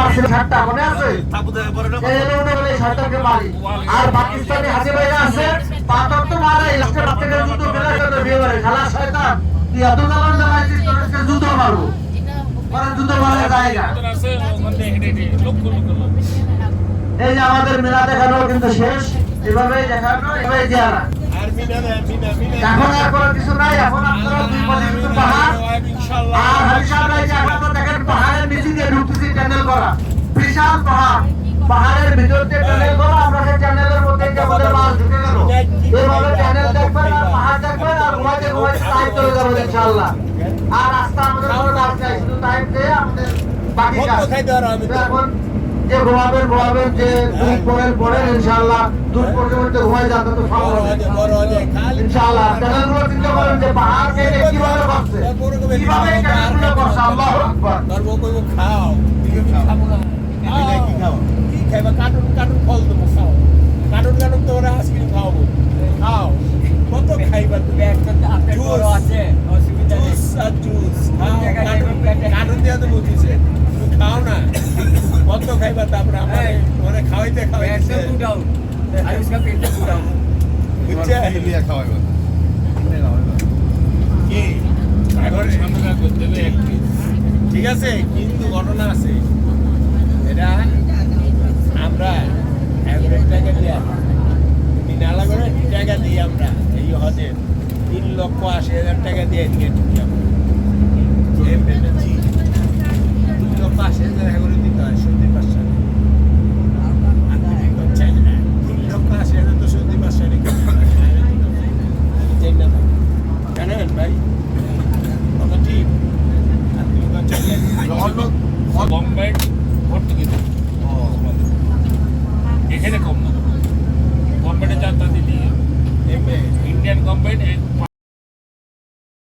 মারছিল শার্টটা মনে আছে এই উনি বলে শার্টটাকে মারি আর পাকিস্তানি হাজি ভাইরা আছে পাথর তো মারে লাস্টে বাচ্চাকে জুতো ফেলে করে বিয়ে করে শালা শয়তান তুই এত জ্বালান জ্বালাইছিস তোকে জুতো মারবো পরে জুতো মারা জায়গা এই যে আমাদের মেলা দেখানো কিন্তু শেষ এভাবেই দেখানো এভাবেই জিয়ারা এখন আর কোনো কিছু নাই এখন আপনারা দুই পাশে শুধু পাহাড় আর হারিশাল ভাই যে আপনারা দেখেন পাহাড়ের নিচে দিয়ে ঢুকতেছি টানেল করা বিশাল পাহাড় পাহাড়ের ভিতর দিয়ে টানেল করা আমরা সেই টানেলের মধ্যে যে আমাদের মাছ ঢুকে গেল এইভাবে টানেল দেখবেন আর পাহাড় দেখবেন আর ঘুমাইতে ঘুমাইতে টাইম চলে যাবে ইনশাআল্লাহ আর রাস্তা আমাদের কোনো রাস্তা নাই শুধু টাইম দিয়ে আমাদের বাকি কাজ এখন যে ঘুমাবেন যে দুধ পড়েন ইনশাআল্লাহ দুধ পর্যন্ত ঘুমাই যাতে তো সম্ভব ইনশাআল্লাহ টানেলগুলো চিন্তা করেন যে পাহাড়কে কিভাবে করছে কিভাবে টানেলগুলো করছে আল্লাহু আকবার করবো কইব খাও খাবো না কি খাও কি খাইবা কার্টুন ফল দেবো খাও কার্টুন তো ওরা আইসক্রিম খাওয়াবো খাও কত খাইবা তুমি একটা আপনার বড় আছে অসুবিধা নেই জুস কার্টুন দিয়ে তো বুঝিছে তুমি খাও না কত খাইবা তারপরে আমারে ওরে খাওয়াইতে উঠাও আর उसका पेट उठाओ বুঝছে লিয়া খাওয়াইবা কি এখন সামনে করতে হবে একটু ঠিক আছে কিন্তু ঘটনা আছে এটা আমরা এভারেজ টাকা দিয়ে নালা করে টাকা দিই আমরা এই হজে 3,80,000 টাকা দিয়ে টিকিট যাবো 3,80,000 করে দিতে হয় সত্যি পাঁচশো 3,80,000 তো সত্যি পাঁচশো জানেন ভাই কত ঠিক আর তুমি গভর্নমেন্ট ভর্তি কিন্তু এখানে কম না গভর্নমেন্টের চার দিদি ইন্ডিয়ান গভর্নমেন্ট